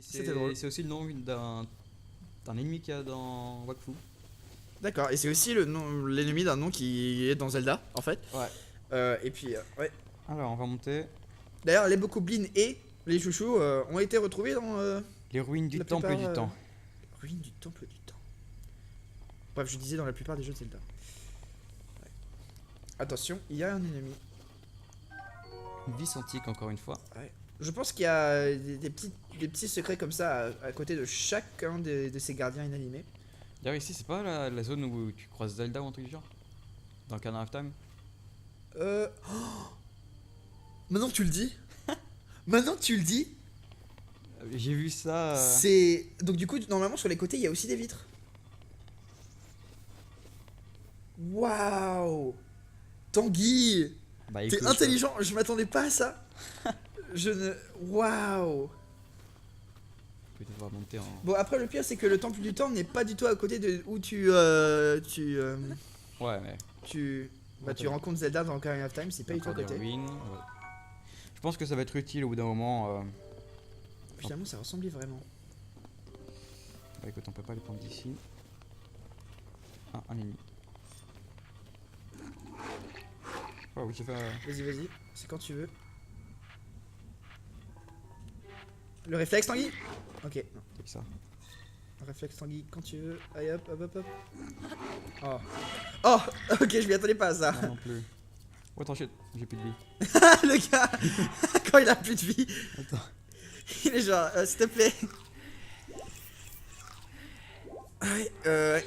C'était drôle. C'est aussi le nom d'un ennemi qu'il y a dans Wakfu. D'accord, et c'est aussi l'ennemi d'un nom qui est dans Zelda, en fait. Ouais. Et puis, ouais. Alors, on va monter. D'ailleurs, les Bokoblins et les chouchous ont été retrouvés dans Les ruines du la temple plupart, du temps. ruines du temple du temps. Bref, je disais dans la plupart des jeux de Zelda. Ouais. Attention, il y a un ennemi. Une vis antique, encore une fois. Ouais. Je pense qu'il y a des petits secrets comme ça à côté de chacun de ces gardiens inanimés. D'ailleurs, ici, c'est pas la zone où tu croises Zelda ou un truc du genre? Dans Ocarina of Time? Oh, maintenant que tu le dis. Maintenant que tu le dis. J'ai vu ça. C'est. Donc, du coup, normalement, sur les côtés, il y a aussi des vitres. Waouh! Tanguy! Bah, T'es écoute, intelligent, je m'attendais pas à ça. Je ne. Waouh! Je vais devoir monter en. Bon, après, le pire, c'est que le temple du temps n'est pas du tout à côté de où Ouais, mais. tu rencontres Zelda dans Ocarina of Time, c'est pas du tout à Encore des côté. ruines. Ouais. Je pense que ça va être utile au bout d'un moment. Finalement, ça ressemblait vraiment. Bah, écoute, on peut pas les prendre d'ici. Ah, un ennemi. Oh, oui, j'ai fait. Vas-y, c'est quand tu veux. Le réflexe, Tanguy? Ok, non. C'est ça. Le réflexe, Tanguy, quand tu veux. Allez, hop, hop, hop, hop. Oh. Oh, ok, je m'y attendais pas à ça. Non, non plus. Oh, attends, shit, j'ai plus de vie. Le gars, quand il a plus de vie, Attends. il est genre, s'il te plaît. Ouais,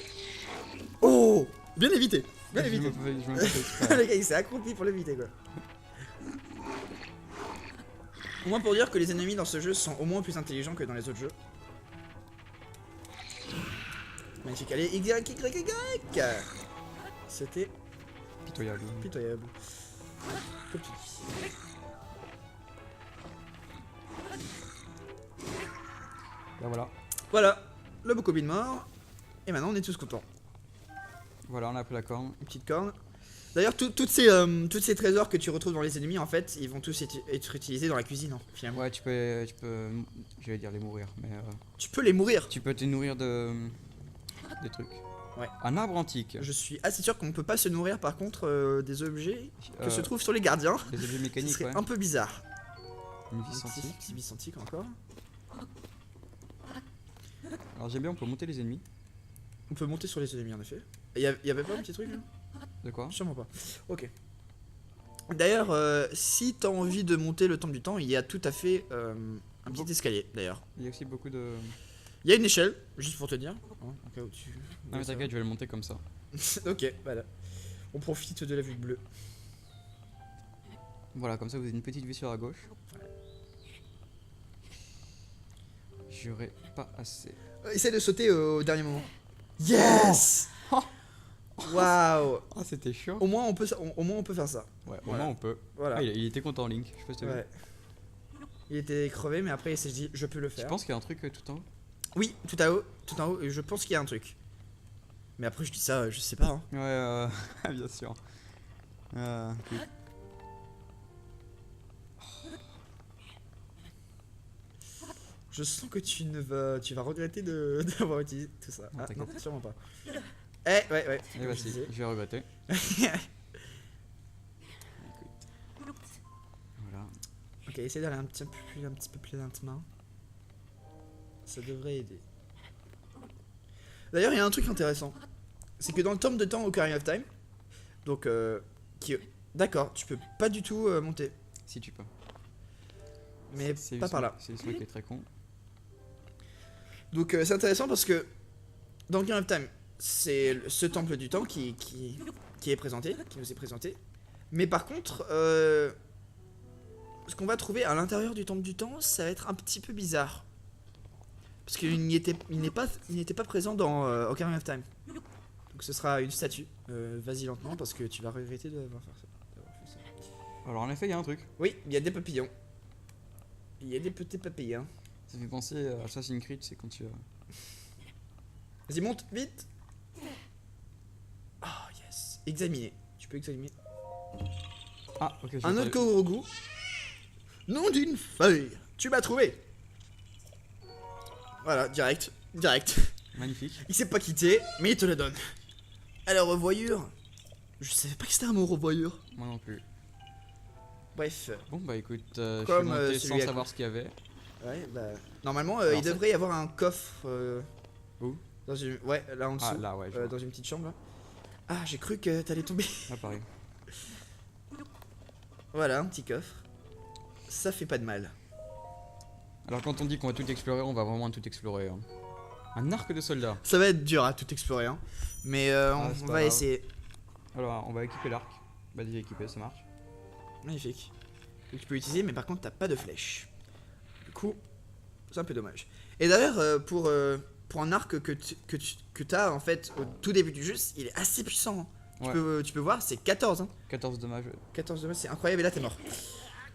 Oh, bien évité. Bien évité. Je me fais exprès. Le gars, il s'est accroupi pour l'éviter, quoi. Au moins pour dire que les ennemis dans ce jeu sont au moins plus intelligents que dans les autres jeux. Magnifique, allez, Y. C'était Pitoyable. pitoyable. Comme tu dis. Là, voilà. Voilà, le Bokobin mort. Et maintenant, on est tous contents. Voilà, on a pris la corne. Une petite corne. D'ailleurs, toutes ces trésors que tu retrouves dans les ennemis, en fait, ils vont tous être utilisés dans la cuisine, hein, finalement. Ouais, j'allais dire les mourir, mais Tu peux les mourir. tu peux te nourrir des trucs. Ouais. Un arbre antique. Je suis assez sûr qu'on ne peut pas se nourrir, par contre, des objets que se Euh, trouvent sur les gardiens. Les objets Ce mécaniques, serait ouais. un peu bizarre. Une vis antique. Petit vis antique encore. Alors j'aime bien, on peut monter les ennemis. On peut monter sur les ennemis, en effet. Il y avait pas un petit truc là? De quoi? Sûrement pas. Ok. D'ailleurs, si t'as envie de monter le temple du temps, il y a tout à fait un petit escalier, d'ailleurs. Il y a aussi beaucoup de. Il y a une échelle, juste pour te dire. Hein, au cas où tu... Non mais t'inquiète, je vais le monter comme ça. Ok, voilà. On profite de la vue bleue. Voilà, comme ça vous avez une petite vue sur la gauche. J'aurais pas assez. Essaye de sauter au dernier moment. Yes. Waouh. Ah, c'était chaud. Au moins on peut faire ça. Ouais, au Voilà. moins on peut. Voilà. Ah, il était content, Link. Je sais pas si t'as vu. Ouais. Il était crevé, mais après il s'est dit je peux le Je faire. pense qu'il y a un truc tout en haut. Oui, tout en haut, et je pense qu'il y a un truc. Mais après je dis ça, je sais pas. Hein. Ouais, bien sûr. Oui. Je sens que tu vas regretter d'avoir utilisé tout ça. Non, Ah, non, t'inquiète. sûrement pas. Ouais. Et bah si, je vais regretter. Voilà. Ok, essaye d'aller un petit peu plus lentement. Ça devrait aider. D'ailleurs, il y a un truc intéressant. C'est que dans le tome de temps Ocarina of Time, donc d'accord, tu peux pas du tout monter, Si tu peux. mais C'est pas par là. C'est celui qui est très con. Donc c'est intéressant parce que dans Ocarina of Time, c'est ce temple du temps qui est présenté, qui nous est présenté. Mais par contre, ce qu'on va trouver à l'intérieur du temple du temps, ça va être un petit peu bizarre. Parce qu'il n'était pas présent dans Ocarina of Time. Donc ce sera une statue. Vas-y lentement parce que tu vas regretter d'avoir fait ça. Alors en effet, il y a un truc. Oui, il y a des papillons. Il y a des petits papillons. Ça fait penser à Assassin's Creed, c'est quand tu. Vas-y, monte, vite. Oh yes. Examiner. Tu peux examiner. Ah, ok. j'ai Un pas- autre Kogorogu. Nom d'une feuille. Tu m'as trouvé. Voilà, direct. Direct. Magnifique. Il s'est pas quitté, mais il te la donne. Alors, revoyure. Je savais pas que c'était un mot, revoyure. Moi non plus. Bref. Bon bah écoute, je suis Comme, monté celui sans à savoir ce qu'il y avait. Ouais, bah. Normalement, Alors, il ça- devrait y avoir un coffre. Où? Dans une... Ouais, là en dessous. Ah là ouais, je vois. dans une petite chambre là. Ah, j'ai cru que t'allais tomber. Ah pareil. Voilà, un petit coffre. Ça fait pas de mal. Alors quand on dit qu'on va tout explorer, on va vraiment tout explorer. Hein. Un arc de soldat. Ça va être dur à tout explorer, hein. Mais c'est on pas va grave. essayer. Alors on va équiper l'arc. Bah déjà équipé, ça marche. Magnifique. Que tu peux utiliser, mais par contre, t'as pas de flèche. Du coup, c'est un peu dommage. Et d'ailleurs, pour un arc que t'as en fait au tout début du jeu, il est assez puissant. Hein. Ouais. Tu peux voir, c'est 14. Hein. 14 dommages. 14 de c'est incroyable, et là t'es mort.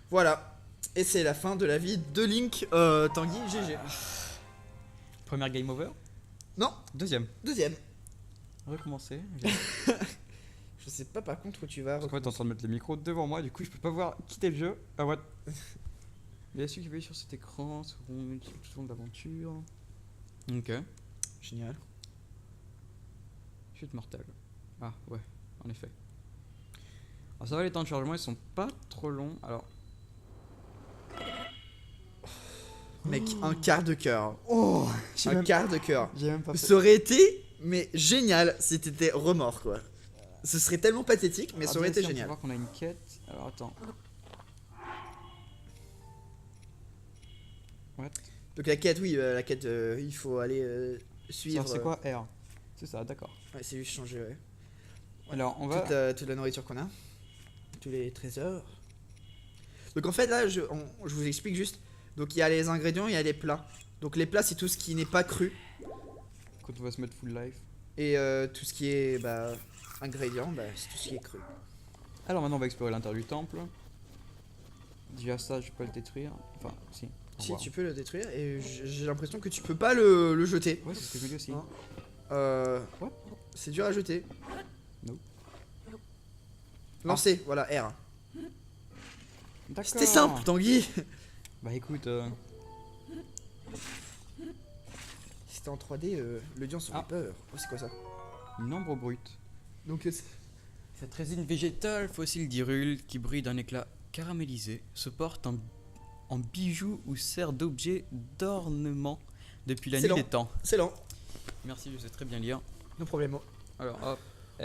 Voilà. Et c'est la fin de la vie de Link. Tanguy, GG. Première game over. Non, Deuxième. deuxième. Recommencer. Je sais pas par contre où tu vas. Parce qu'en fait t'es en train de mettre le micro devant moi, du coup je peux pas voir quitter le jeu. Ah what. Bien sûr qu'il veut sur cet écran, sur tout le long de l'aventure. Ok. Génial. Chute mortelle. Ah ouais, en effet. Alors ça va, les temps de chargement ils sont pas trop longs. Alors Mec, un quart de cœur. oh, Un quart de cœur. j'ai même pas fait. Ça aurait été, mais génial si t'étais remords quoi. Ce serait tellement pathétique, mais ça aurait été On génial. va voir qu'on a une quête. Alors attends. What? Donc la quête, oui, la quête, il faut aller suivre. Alors, c'est quoi R? C'est ça, d'accord. Ouais, c'est juste changer, ouais. Alors on va. Toute la nourriture qu'on a. Tous les trésors. Donc en fait là, je vous explique juste. Donc il y a les ingrédients, il y a les plats. Donc les plats c'est tout ce qui n'est pas cru. Quand on va se mettre full life. Et tout ce qui est ingrédients, c'est tout ce qui est cru. Alors maintenant on va explorer l'intérieur du temple. Déjà ça je peux le détruire. Enfin si. Au Si revoir. tu peux le détruire et j'ai l'impression que tu peux pas le jeter. Ouais c'est ce que je me dis aussi. Hein. What? C'est dur à jeter. No. Lancer, voilà, R. D'accord. C'était simple, Tanguy. Bah écoute. C'était en 3D, l'audience aurait Ah. peur. Oh, c'est quoi ça? Une ombre brute. Donc Cette résine végétale fossile d'Hyrule qui brille d'un éclat caramélisé se porte en bijou ou sert d'objet d'ornement depuis la C'est nuit lent. des temps. c'est lent, Merci, je sais très bien lire. no problème. Alors hop, R.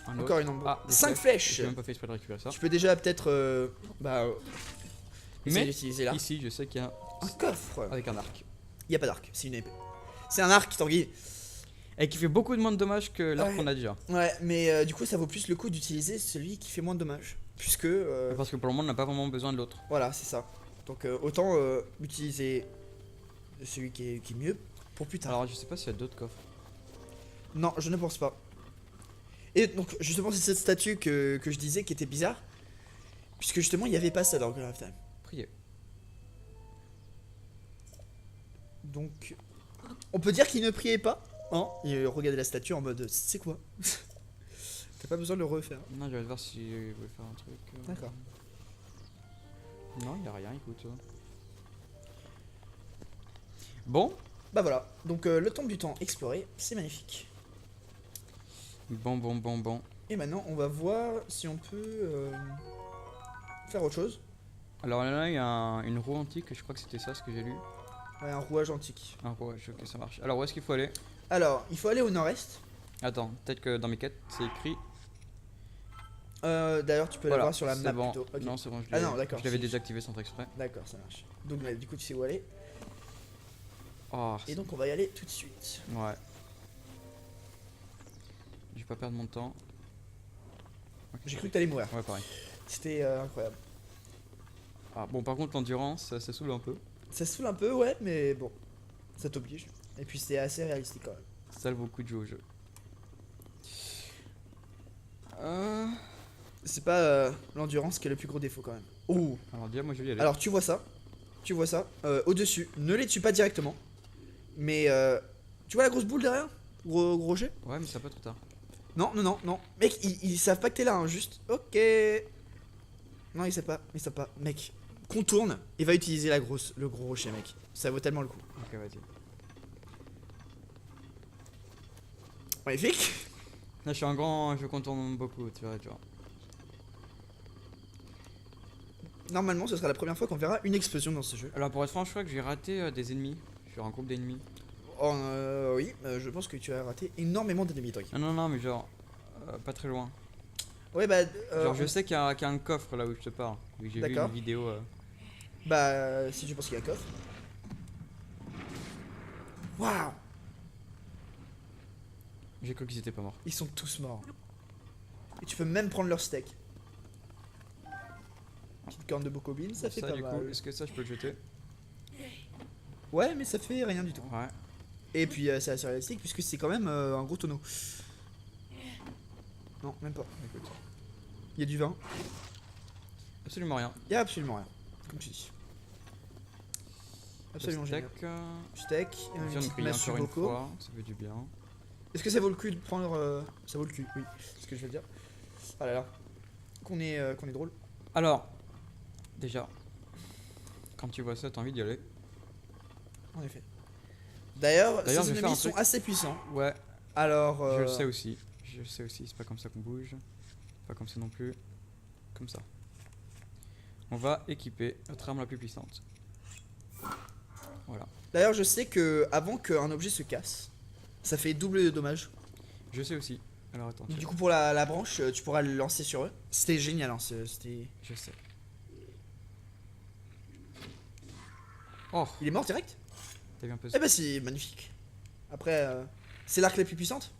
Un autre. Encore une ombre. Ah, des 5 flèches. flèches. J'ai même pas fait exprès de récupérer ça. Tu peux déjà peut-être essayer Mais d'utiliser là. ici, je sais qu'il y a Un coffre. avec un arc. Il y a pas d'arc, c'est une épée. C'est un arc, Tanguy. Et qui fait beaucoup de moins de dommages que l'arc Ouais. qu'on a déjà. Ouais, mais du coup ça vaut plus le coup d'utiliser celui qui fait moins de dommages. Puisque Parce que pour le moment, on n'a pas vraiment besoin de l'autre. voilà, c'est ça. Donc autant utiliser celui qui est mieux pour plus tard. Alors, je sais pas s'il y a d'autres coffres. Non, je ne pense pas. Et donc justement c'est cette statue que je disais qui était bizarre. Puisque justement il n'y avait pas ça dans Ocarina of Time. Priez. Donc on peut dire qu'il ne priait pas. Hein, il regardait la statue en mode c'est quoi? T'as pas besoin de le refaire. Non, je vais voir si je voulais faire un truc. D'accord. Non, il y a rien, écoute. Bon. Bah voilà, donc le temple du temps exploré, c'est magnifique. Bon. Et maintenant on va voir si on peut faire autre chose. Alors là, il y a une roue antique, je crois que c'était ça ce que j'ai lu. Ouais, un rouage antique. Un rouage, ok, ça marche. Alors où est-ce qu'il faut aller? Alors, il faut aller au nord-est. Attends, peut-être que dans mes quêtes, c'est écrit. D'ailleurs, tu peux Voilà, la voir sur la c'est map bon. plutôt. Ok. Non, c'est bon, Ah non, d'accord, je l'avais si. désactivé sans faire exprès. D'accord, ça marche. Donc du coup, tu sais où aller. Oh, Et donc, on va y aller tout de suite. ouais. Je vais pas perdre mon temps. J'ai cru que t'allais mourir. Ouais, pareil. C'était incroyable. Ah, bon, par contre, l'endurance, ça saoule un peu. Ça se fout un peu, ouais, mais bon, ça t'oblige. Et puis, c'est assez réalistique quand même. Ça vaut beaucoup de jouer au jeu. C'est pas l'endurance qui est le plus gros défaut quand même. Oh. Alors, déjà, moi je vais y aller. Alors, tu vois ça. Au-dessus. Ne les tue pas directement. Mais tu vois la grosse boule derrière? Gros jet? Ouais, mais ça peut trop tard. Non. Mec, ils savent pas que t'es là, hein, juste. Ok. Non, ils savent pas. Mec, contourne et va utiliser le gros rocher, mec. Ça vaut tellement le coup. Ok, vas-y. Magnifique. Là, je suis un grand, je contourne beaucoup, tu vois. Normalement, ce sera la première fois qu'on verra une explosion dans ce jeu. Alors, pour être franc, je crois que j'ai raté des ennemis. Sur un groupe d'ennemis. Oh, oui, je pense que tu as raté énormément d'ennemis, toi. Non, mais genre, pas très loin. Ouais, bah. Genre, je sais qu'il y a un coffre là où je te parle. Oui, j'ai vu D'accord. une vidéo. Bah, si tu penses qu'il y a un coffre. Waouh! J'ai cru qu'ils étaient pas morts. Ils sont tous morts. Et tu peux même prendre leur steak. Petite corne de bocobine, ça fait pas du coup, mal. est-ce que ça je peux le jeter? Ouais, mais ça fait rien du tout. Ouais. Et puis c'est assez réalistique puisque c'est quand même un gros tonneau. Non, même pas. Écoute. Il y a du vin. Absolument rien. Il y a absolument rien. Comme tu dis. Absolument Steak, génial. Steak, et on une vient de petite griller massue encore une boco. fois, ça fait du bien. Est-ce que ça vaut le coup de prendre. Ça vaut le cul, oui. C'est ce que je veux dire. Ah là là. Qu'on est drôle. Alors, déjà, quand tu vois ça, t'as envie d'y aller. En effet. D'ailleurs, D'ailleurs, ces je vais faire ennemis un sont truc. assez puissants. Ouais, Alors. je le sais aussi. C'est pas comme ça qu'on bouge. Pas comme ça non plus. Comme ça. On va équiper notre arme la plus puissante. Voilà. D'ailleurs, je sais que avant qu'un objet se casse, ça fait double de dommages. Je sais aussi. Alors attends, Du coup, pour la branche, tu pourras le lancer sur eux. C'était génial, hein, c'était. je sais. Oh, Il est mort direct? t'as vu un peu Eh ça? ben, c'est magnifique. Après, c'est l'arc la plus puissante?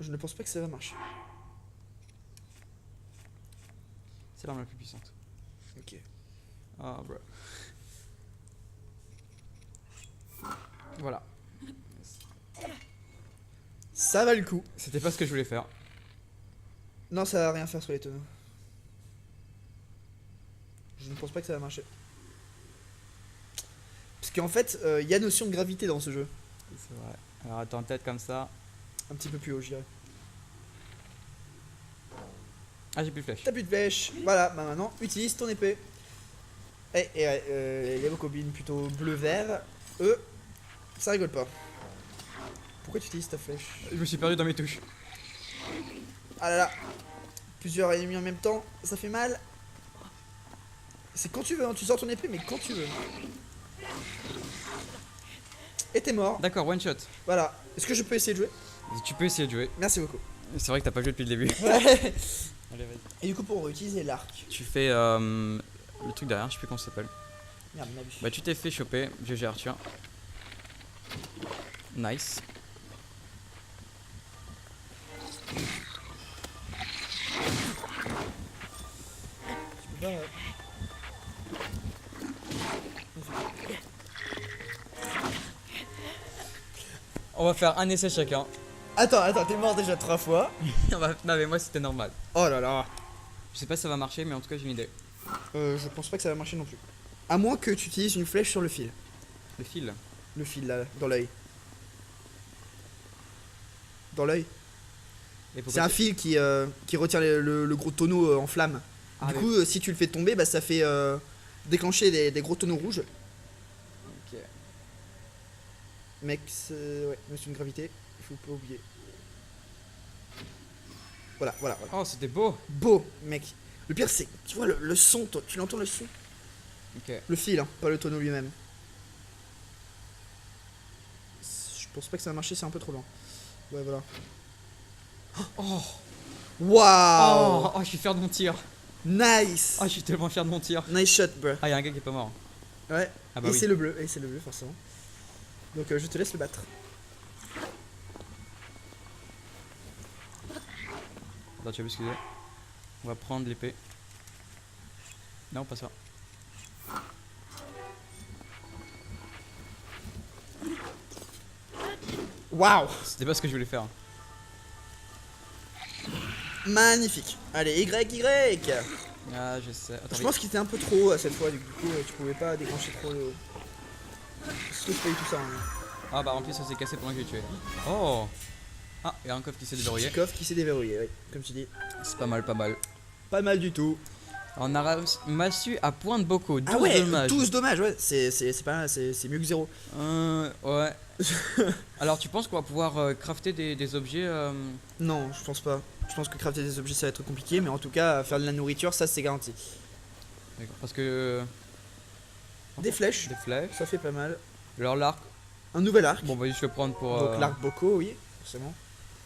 Je ne pense pas que ça va marcher. C'est l'arme la plus puissante. Ok. Ah, bro. Voilà. Ça va le coup. C'était pas ce que je voulais faire. Non, ça va rien faire sur les tonneaux. Je ne pense pas que ça va marcher. Parce qu'en fait, il y a notion de gravité dans ce jeu. C'est vrai. Alors attends, tête comme ça. Un petit peu plus haut, je dirais. Ah, j'ai plus de flèche. T'as plus de flèche. Voilà, bah maintenant, utilise ton épée. Et les bocobines plutôt bleu-vert, eux, ça rigole pas. Pourquoi tu utilises ta flèche? Je me suis perdu dans mes touches. Ah là là. Plusieurs ennemis en même temps, ça fait mal. C'est quand tu veux, hein. Tu sors ton épée, mais quand tu veux. Et t'es mort. D'accord, one shot. Voilà. Est-ce que je peux essayer de jouer? Tu peux essayer de jouer. Merci beaucoup. C'est vrai que t'as pas joué depuis le début. Ouais. Allez, vas-y. Et du coup, pour utiliser l'arc. Tu fais le truc derrière, je sais plus comment ça s'appelle. Merde, ma vie. Bah, tu t'es fait choper. Je gère, tiens. Nice. Tu peux pas. On va faire un essai chacun. Attends, t'es mort déjà 3 fois. Non, mais moi c'était normal. Oh là là. Je sais pas si ça va marcher, mais en tout cas j'ai une idée. Je pense pas que ça va marcher non plus. À moins que tu utilises une flèche sur le fil. Le fil. Le fil là, dans l'œil. Dans l'œil. Et pourquoi C'est un tu- fil qui retient le gros tonneau en flamme. Ah, Du mais- coup, si tu le fais tomber, bah, ça fait déclencher des gros tonneaux rouges. Ok. Mec, ouais, notion de gravité, il faut pas oublier. Voilà. Oh, c'était beau. Beau, mec. Le pire, c'est, tu vois, le son, toi, tu l'entends le son? Ok. Le fil, hein, pas le tonneau lui-même. Je pense pas que ça va marcher, c'est un peu trop lent. Ouais, voilà. Oh. Waouh! Oh, je suis fier de mon tir. Nice! Oh, je suis tellement fier de mon tir. Nice shot, bro. Ah, y'a un gars qui est pas mort. Ouais. Ah bah Et oui. c'est le bleu, forcément. Donc je te laisse le battre. Attends, tu vas m'excuser. On va prendre l'épée. Non, pas ça. Waouh! C'était pas ce que je voulais faire. Magnifique. Allez, Y. Ah, je sais. Attends, Je pense qu'il était un peu trop haut à cette fois, du coup tu pouvais pas déclencher trop le. C'est pas eu tout ça. Hein. Ah, bah en plus, ça s'est cassé pendant que j'ai tué. Oh. Ah, y'a un coffre qui s'est déverrouillé. Petit coffre qui s'est déverrouillé, oui, comme tu dis. C'est pas mal, pas mal. Pas mal du tout. On a réussi massue à point de bocaux. 12 Ah ouais, dommages. 12 dommages, ouais, c'est pas c'est mieux que 0. Ouais. Alors tu penses qu'on va pouvoir crafter des objets Non, je pense pas. Je pense que crafter des objets ça va être compliqué, mais en tout cas, faire de la nourriture, ça c'est garanti. d'accord, parce que Des flèches, des flèches. ça fait pas mal. Alors l'arc. Un nouvel arc. Bon, on va juste le prendre pour. Donc l'arc Boko, oui, forcément.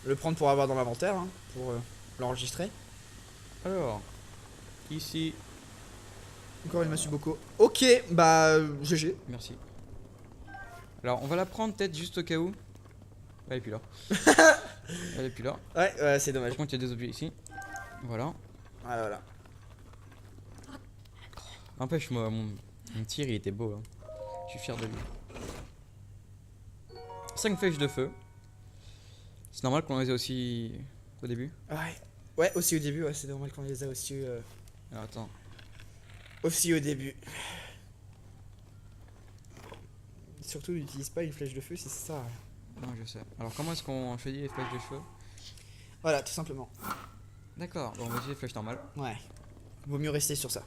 Le prendre pour avoir dans l'inventaire, hein, pour l'enregistrer. Alors, ici. Encore une massue Boko. Ok, bah GG. Merci. Alors, on va la prendre peut-être juste au cas où. Elle est plus là. Elle est plus là. Ouais, c'est dommage. Par contre, il y a des objets ici. Voilà. Voilà. N'empêche, moi, mon tir, il était beau. Hein. Je suis fier de lui. 5 flèches de feu. C'est normal qu'on les ait aussi au début. Ouais, aussi au début, ouais, c'est normal qu'on les a Alors, attends. aussi au début. Surtout, n'utilise pas une flèche de feu si c'est ça. Non, je sais. Alors, comment est-ce qu'on choisit les flèches de cheveux? Voilà, tout simplement. D'accord, bon, on va utiliser les flèches normales. Ouais. Vaut mieux rester sur ça.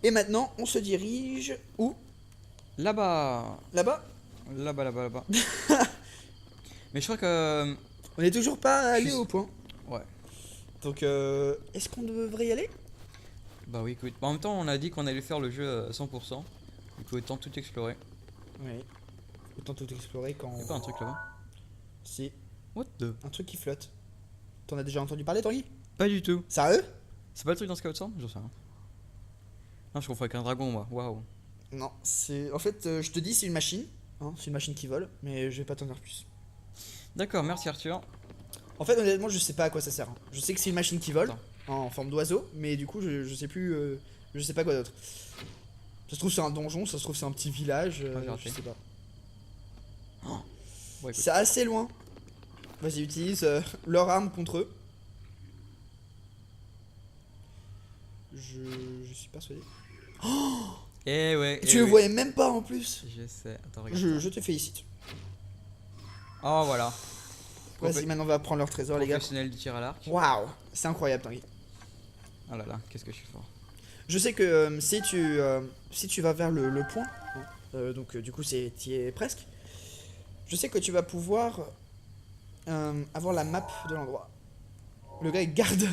Et maintenant, on se dirige où? Là-bas. Là-bas? Là-bas. Mais je crois que. On est toujours pas allé Je- au point. Ouais. Donc, est-ce qu'on devrait y aller? Bah oui, écoute. En même temps, on a dit qu'on allait faire le jeu à 100%. Donc, autant tout explorer. Oui. Autant tout explorer quand. Y'a pas un truc là-bas? Si, What the? un truc qui flotte. T'en as déjà entendu parler, Tanguy? Pas du tout. Sérieux? C'est pas le truc dans Scout Sand? J'en sais rien. Non, je confonds avec un dragon, moi. Waouh. Non, c'est. En fait, je te dis, c'est une machine. Hein, c'est une machine qui vole, mais je vais pas t'en dire plus. D'accord, merci Arthur. En fait, honnêtement, je sais pas à quoi ça sert. Hein. Je sais que c'est une machine qui vole, Attends. en forme d'oiseau, mais du coup, je sais plus. Je sais pas quoi d'autre. Ça se trouve, c'est un donjon, ça se trouve, c'est un petit village. Ah, j'ai raté. Je sais pas. Bon, écoute. C'est assez loin. Vas-y, utilise leur arme contre eux. Je suis persuadé. Eh ouais. Tu le voyais même pas en plus. Je sais. Attends, regarde. Je te félicite. Oh, voilà. Vas-y, maintenant on va prendre leur trésor, les gars. Professionnel du tir à l'arc. Waouh, c'est incroyable, Tanguy. Oh là là, qu'est-ce que je suis fort. Je sais que si tu vas vers le point, hein, donc du coup t'y es presque, je sais que tu vas pouvoir avoir la map de l'endroit. Le gars il garde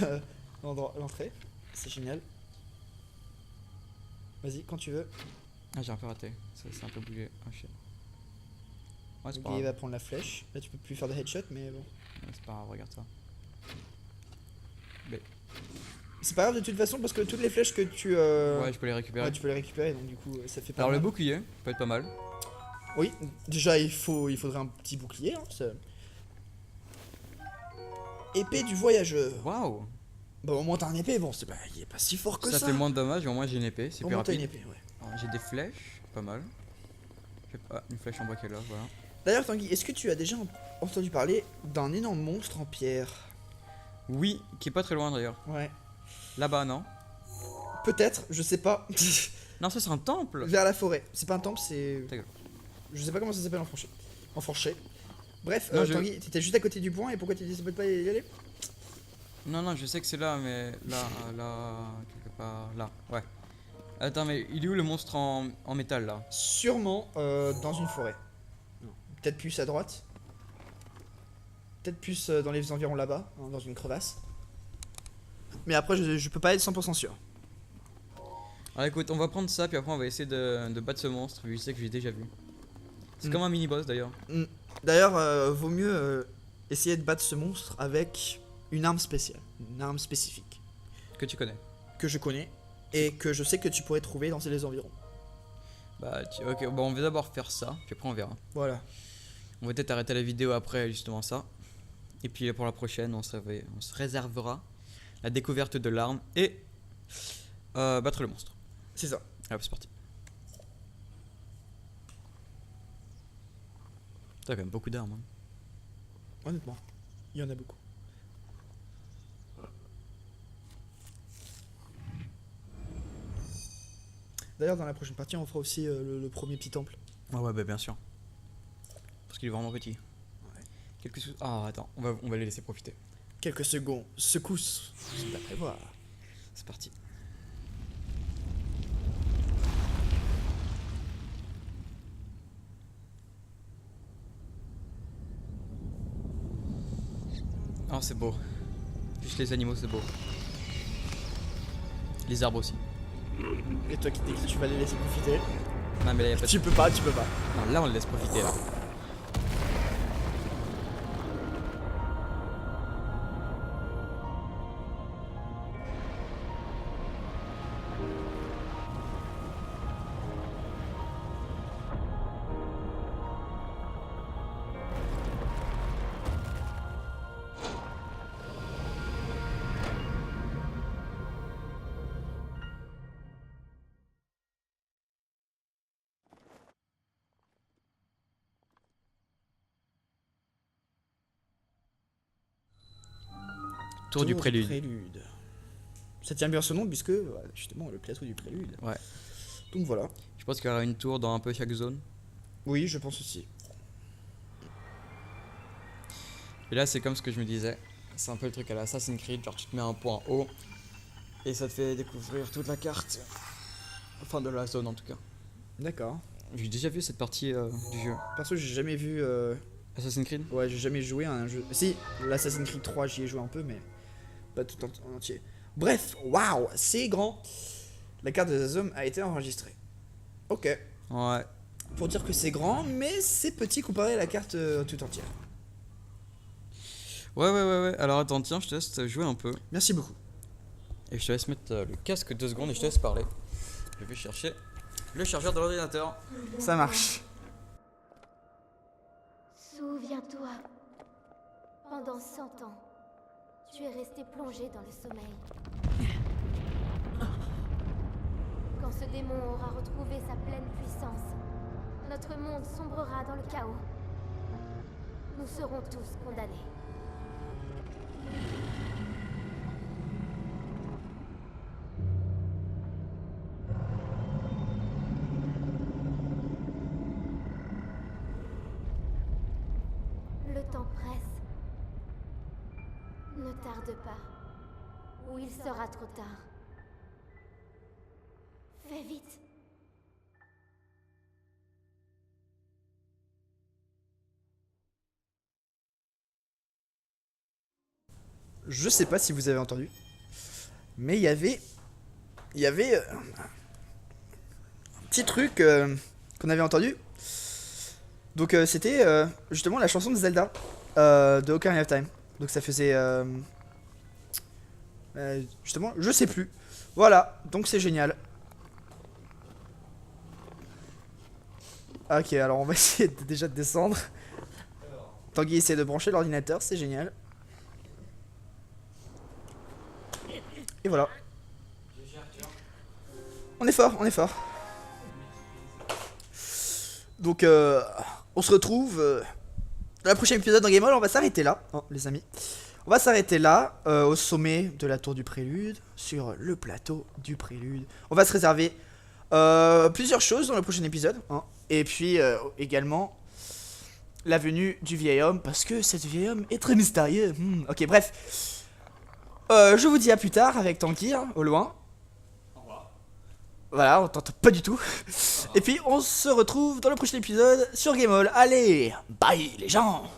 l'entrée, c'est génial. Vas-y, quand tu veux. Ah, j'ai un peu raté. Ça s'est un peu bougé. Ah, shit. Ouais, c'est Le pas gars il grave. va prendre la flèche. Là tu peux plus faire de headshot, mais bon. Ouais, c'est pas grave, regarde ça. C'est pas grave de toute façon parce que toutes les flèches que tu Ouais, je peux les récupérer. ouais, tu peux les récupérer, donc du coup ça fait pas Alors, le mal. bouclier peut être pas mal. Oui, déjà il faudrait un petit bouclier. Hein, Épée du voyageur. Waouh! Bah au moins t'as un épée, bon c'est pas, il est pas si fort que ça. Ça fait moins de dommages, mais au moins j'ai une épée, c'est Au plus moins t'as rapide. une épée, ouais. Alors, j'ai des flèches, pas mal. Ah, une flèche en bois qui est là, voilà. D'ailleurs Tanguy, est-ce que tu as déjà entendu parler d'un énorme monstre en pierre? Oui, qui est pas très loin d'ailleurs. Ouais. Là-bas, non? Peut-être, je sais pas. Non, ça c'est un temple! Vers la forêt. C'est pas un temple, c'est. Ta gueule. Je sais pas comment ça s'appelle en français. En français. Bref, Non, Tanguy, t'étais juste à côté du point et pourquoi tu dis ça peut pas y aller? Non, non, je sais que c'est là, mais là, quelque part, là, ouais. Attends, mais il est où le monstre en métal là? Sûrement dans une forêt. Peut-être plus à droite. Peut-être plus dans les environs là-bas, hein, dans une crevasse. Mais après, je peux pas être 100% sûr. Alors écoute, on va prendre ça, puis après on va essayer de battre ce monstre, vu que je sais que j'ai déjà vu. C'est Mm. comme un mini-boss d'ailleurs. D'ailleurs, vaut mieux essayer de battre ce monstre avec une arme spéciale, une arme spécifique Que tu connais. que je connais et que je sais que tu pourrais trouver dans les environs. Bah, ok, bon, on va d'abord faire ça, puis après on verra. Voilà. On va peut-être arrêter la vidéo après justement ça. Et puis pour la prochaine, on se réservera la découverte de l'arme et battre le monstre. C'est ça. Allez, c'est parti. T'as quand même beaucoup d'armes. Hein. Honnêtement, il y en a beaucoup. D'ailleurs, dans la prochaine partie, on fera aussi le premier petit temple. Ouais, bah bien sûr. Parce qu'il est vraiment petit. Ah, attends, on va les laisser profiter. Quelques secondes, secousses, c'est à prévoir. C'est parti. Oh, c'est beau. Juste les animaux, c'est beau. Les arbres aussi. Et toi qui dis que tu vas les laisser profiter. Non, mais là, y a pas de... Tu peux pas. Non, là, on le laisse profiter, là. Tour du prélude. Ça tient bien son nom puisque justement le plateau du prélude. Ouais. Donc voilà. Je pense qu'il y aura une tour dans un peu chaque zone. Oui, je pense aussi. Et là, c'est comme ce que je me disais. C'est un peu le truc à la Assassin's Creed. Genre, tu te mets un point haut et ça te fait découvrir toute la carte. Enfin, de la zone en tout cas. D'accord. J'ai déjà vu cette partie du jeu. Perso, j'ai jamais vu. Assassin's Creed. Ouais, j'ai jamais joué à un jeu. Si, l'Assassin's Creed 3, j'y ai joué un peu, mais pas tout en entier. Bref, waouh, c'est grand. La carte de Zazom a été enregistrée. Ok. Ouais. Pour dire que c'est grand, mais c'est petit comparé à la carte tout entière. Ouais. Alors attends, tiens, je te laisse jouer un peu. Merci beaucoup. Et je te laisse mettre le casque 2 secondes et je te laisse parler. Je vais chercher le chargeur de l'ordinateur. Ça marche. Souviens-toi, pendant 100 ans, tu es resté plongé dans le sommeil. Quand ce démon aura retrouvé sa pleine puissance, notre monde sombrera dans le chaos. Nous serons tous condamnés. Le temps presse. Ne tarde pas, ou il sera trop tard. Fais vite. Je sais pas si vous avez entendu, mais il y avait un petit truc qu'on avait entendu. Donc c'était justement la chanson de Zelda de Ocarina of Time. Donc ça faisait justement, je sais plus. Voilà, donc c'est génial. Ok, alors on va essayer déjà de descendre. Tanguy essaie de brancher l'ordinateur, c'est génial. Et voilà. On est fort, on est fort. Donc on se retrouve dans la prochaine épisode dans Game On. On va s'arrêter là, les amis. On va s'arrêter là, au sommet de la tour du prélude, sur le plateau du prélude. On va se réserver plusieurs choses dans le prochain épisode. Et puis également la venue du vieil homme, parce que cet vieil homme est très mystérieux. Ok, bref. Je vous dis à plus tard avec Tanguy, au loin. Au revoir. Voilà, on t'entend pas du tout. Et puis on se retrouve dans le prochain épisode sur Game On. Allez, bye les gens.